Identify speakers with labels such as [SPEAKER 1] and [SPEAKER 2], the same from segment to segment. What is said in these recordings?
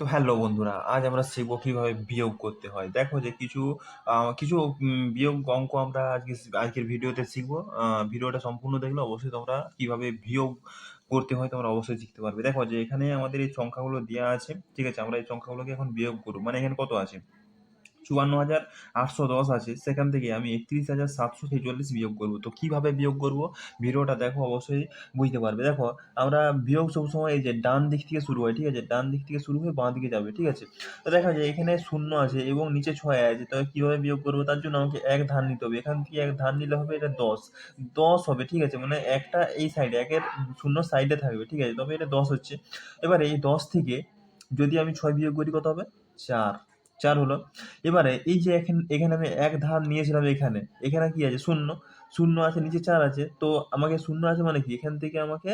[SPEAKER 1] তো হ্যালো বন্ধুরা, আজ আমরা শিখবো কিভাবে বিয়োগ করতে হয়। দেখো যে কিছু বিয়োগ অঙ্ক আমরা আজকের ভিডিওতে শিখবো। ভিডিওটা সম্পূর্ণ দেখলে অবশ্যই তোমরা কিভাবে বিয়োগ করতে হয় তোমরা অবশ্যই শিখতে পারবে। দেখো যে এখানে আমাদের এই সংখ্যাগুলো দেওয়া আছে, ঠিক আছে? আমরা এই সংখ্যাগুলোকে এখন বিয়োগ করবো। মানে এখানে কত আছে? ৫৪,৮১০ আছে, সেখান থেকে আমি ৩১,৭৪৬ বিয়োগ করব। তো কিভাবে বিয়োগ করব, ভিডিওটা দেখো অবশ্যই বুঝতে পারবে। দেখো, আমরা বিয়োগ সবসময় এই যে ডান দিক থেকে শুরু হয়, ঠিক আছে? ডান দিক থেকে শুরু হয়ে বাঁ দিকে যাবে, ঠিক আছে? তো দেখা যায় এখানে শূন্য আছে এবং নিচে ৬ আছে, তবে কিভাবে বিয়োগ করবো তার জন্য আমাকে এক ধার নিতে হবে। এখান থেকে এক ধার নিলে হবে এটা ১০ হবে, ঠিক আছে? মানে একটা এই সাইডে, একের শূন্য সাইডে থাকবে, ঠিক আছে? তবে এটা ১০ হচ্ছে। এবার এই ১০ থেকে যদি আমি ৬ বিয়োগ করি কত হবে? ৪ ৪ হলো। এবারে এই যে এখানে আমি এক ধার নিয়েছিলাম, এখানে কি আছে? শূন্য। শূন্য আছে, নিচে ৪ আছে। তো আমাকে শূন্য আছে মানে কি? এখান থেকে আমাকে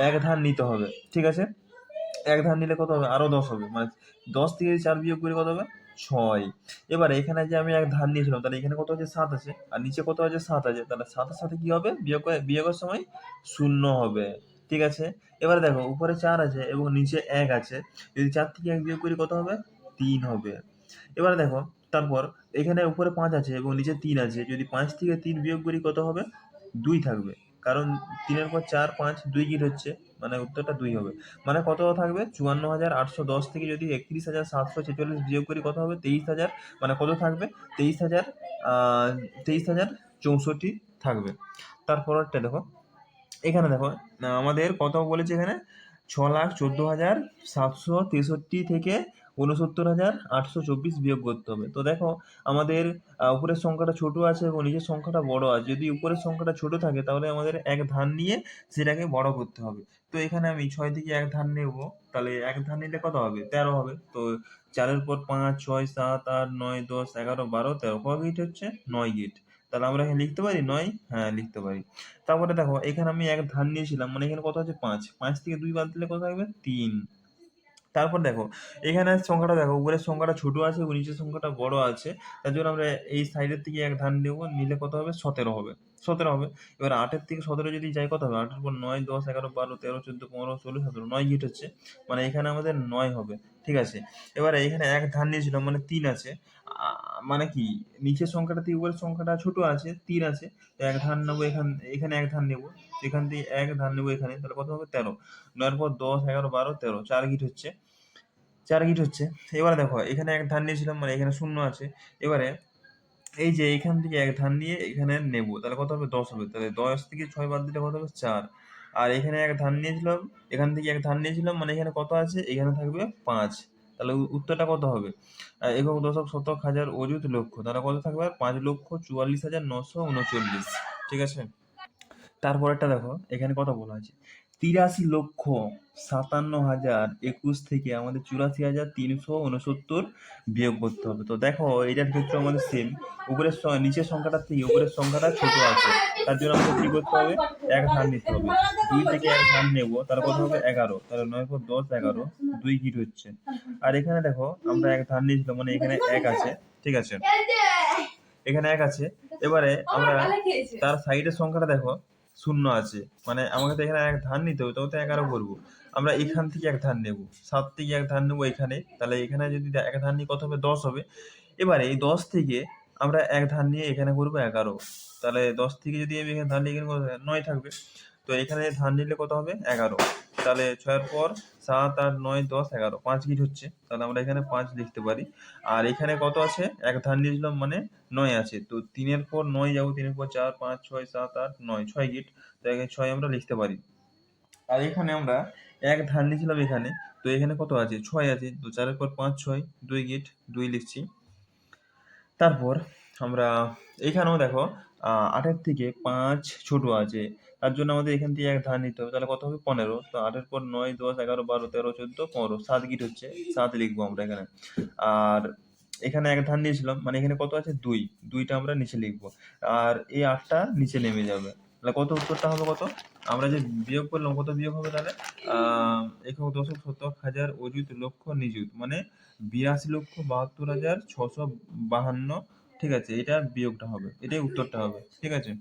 [SPEAKER 1] এক ধার নিতে হবে, ঠিক আছে? এক ধার নিলে কত হবে? আরো ১০ হবে। মানে ১০ থেকে যদি ৪ বিয়োগ করি কত হবে? ৬। এবারে এখানে যে আমি এক ধার নিয়েছিলাম, তাহলে এখানে কত আছে? ৭ আছে। আর নিচে কত আছে? ৭ আছে। তাহলে ৭ এর সাথে কি হবে? বিয়োগের সময় শূন্য হবে। ঠিক আছে? এবারে দেখো, উপরে ৪ আছে এবং নিচে ১ আছে। যদি ৪ থেকে ১ বিয়োগ করি কত হবে? ৩ হবে। এবারে দেখো, তারপর এখানে উপরে ৫ আছে এবং নিচে ৩ আছে। যদি ৫ থেকে ৩ বিয়োগ করি কত হবে? ২ থাকবে। কারণ ৩ এর পর ৪, ৫, ২ গিট হচ্ছে। মানে উত্তরটা ২ হবে। মানে কত থাকবে? ৫৪,৮১০ থেকে যদি ৩১,৭৪৬ বিয়োগ করি কত হবে? ২৩,০০০। মানে কত থাকবে? ২৩,০০০, আ ২৩,০৬৪ থাকবে। তারপরেরটা দেখো, এখানে দেখো, আমাদের কত বলেছে এখানে? ৬,১৪,৭৬৩ থেকে ৬৯,৮২৪ বিয়োগ করতে হবে। তো দেখো, আমাদের উপরের সংখ্যাটা ছোট আছে এবং নিচের সংখ্যাটা বড় আছে। যদি উপরের সংখ্যাটা ছোট থাকে তাহলে আমাদের এক ধার নিয়ে সেটাকে বড় করতে হবে। তো এখানে আমি ৬ থেকে এক ধার নেব, তাহলে এক ধার নিলে কত হবে? ১৩ হবে। তো ৪ এর পর ৫, ৬, ৭, ৮, ৯, ১০, ১১, ১২, ১৩ কয় গিট হচ্ছে? ৯ গিট। তাহলে আমরা এখানে লিখতে পারি ৯? হ্যাঁ, লিখতে পারি। তারপরে দেখো, এখানে আমি এক ধার নিয়েছিলাম, মানে এখানে কত আছে? ৫। ৫ থেকে ২ বাদ দিলে কত থাকবে? ৩। তারপর দেখো, এখানে সংখ্যাটা দেখো, উপরের সংখ্যাটা ছোট আছে এবং নিচের সংখ্যাটা বড় আছে। তার জন্য আমরা এই সাইডের থেকে এক ধার নেব, নিলে কত হবে? ১৭ হবে। ১৭ হবে। এবার ৮ এর থেকে ১৭ যদি যাই কত হবে? ৮ এর পর ৯, ১০, ১১, ১২, ১৩, ১৪, ১৫, ১৬, ১৭, ৯ গিট হচ্ছে। মানে এখানে আমাদের ৯ হবে। ঠিক আছে? এবারে এখানে এক ধার নিয়েছিলাম, মানে ৩ আছে। আ মানে কি? নিচের সংখ্যাটা থেকে উপরের সংখ্যাটা ছোট আছে, ৩ আছে। তো এক ধার নেবো এখানে এক ধার নেব। এখান থেকে এক ধার নেবো এখানে। তাহলে কত হবে? ১৩। ৯ এর পর ১০, ১১, ১২, ১৩, ৪ গিট হচ্ছে। ৪ গিট হচ্ছে। এবারে দেখো, এখানে এক ধার নিয়েছিলাম, মানে এখানে শূন্য আছে। এবারে এই যে এখান থেকে এক ধার নিয়ে এখানে নেব, তাহলে কত হবে? ১০ হবে। তাহলে ১০ থেকে ৬ বাদ দিলে কত হবে? ৪। আর এখানে এক ধার নিয়েছিলাম, এখান থেকে এক ধার নিয়েছিলাম, মানে এখানে কত আছে? এখানে থাকবে ৫। তাহলে উত্তরটা কত হবে? একক, দশক, শতক, হাজার, অযুত, লক্ষ। তাহলে কত থাকবে? ৫,৪৪,৯৩৯। ঠিক আছে? তারপরেরটা দেখো, এখানে কত বলা আছে? ৮৩,৫৭,০২১ থেকে আমাদের ৮৪,৩৬৯ বিয়োগ করতে হবে। তো দেখো, এটার ক্ষেত্রে আমাদের সেম। নিচের সংখ্যাটার থেকে উপরের সংখ্যাটা ছোট আছে। তার জন্য আমাদের কি করতে হবে? এক ধার নিতে হবে। ২ থেকে এক ধার নেব, তাহলে কত হবে? ১১। তাহলে ৯ পর ১০, ১১, ২ গিট হচ্ছে। আর এখানে দেখো, আমরা এক ধার নিয়েছিলাম, মানে এখানে এক আছে। ঠিক আছে? এখানে এক আছে। এবারে আমরা তার সাইডের সংখ্যাটা দেখো, শূন্য আছে। মানে আমাকে তো এখানে এক ধার নিতে হবে, তবে তো ১১ করবো। আমরা এখান থেকে এক ধার নেব। ৭ থেকে এক ধার নেবো এখানে। তাহলে এখানে যদি এক ধার নিই কত হবে? ১০ হবে। এবারে এই ১০ থেকে আমরা এক ধার নিয়ে এখানে করবো ১১। তাহলে ১০ থেকে যদি আমি এখানে ধার নিই, এখানে কত হবে? ৯ থাকবে। তো এখানে ধার নিলে কত হবে? ১১। তাহলে ৬ এর পর ৭, ৮, ৯, ১০, ১১, ৫ গিট হচ্ছে। তাহলে আমরা এখানে ৫ লিখতে পারি। আর এখানে কত আছে? এক ধার নিয়েছিলাম, মানে ৯ আছে। তো ৩ এর পর ৯ যাবো, ৩ এর পর ৪, ৫, ৬, ৭, ৮, ৯, ৬ গিট। তো এখানে ৬ আমরা লিখতে পারি। আর এখানে আমরা এক ধার নিয়েছিলাম এখানে। তো এখানে কত আছে? ৬ আছে। তো ৪ এর পর ৫, ৬, ২ গিট, ২ লিখছি। তারপর আমরা এখানেও দেখো, ৮ এর থেকে ৫ ছোট আছে। তার জন্য আমাদের এখান থেকে এক ধার নিতে হবে। তাহলে কত হবে? ১৫। তো ৮ এর পর ৯, ১০, ১১, ১২, ১৩, ১৪, ১৫, ৭ গিট হচ্ছে। ৭ লিখবো আমরা এখানে। আর এখানে এক ধার নিয়েছিলাম, মানে এখানে কত আছে? ২। ২ টা আমরা নিচে লিখবো। আর এই ৮ টা নিচে নেমে যাবে। তাহলে কত? উত্তরটা হবে কত? আমরা যে বিয়োগ করলাম, কত বিয়োগ হবে তাহলে? আ একক, দশক, শতক, হাজার, অযুত, লক্ষ, নিযুত। মানে ৮২,৭২,৬৫২। ঠিক আছে? এটা বিয়োগটা হবে। এটাই উত্তরটা হবে। ঠিক আছে?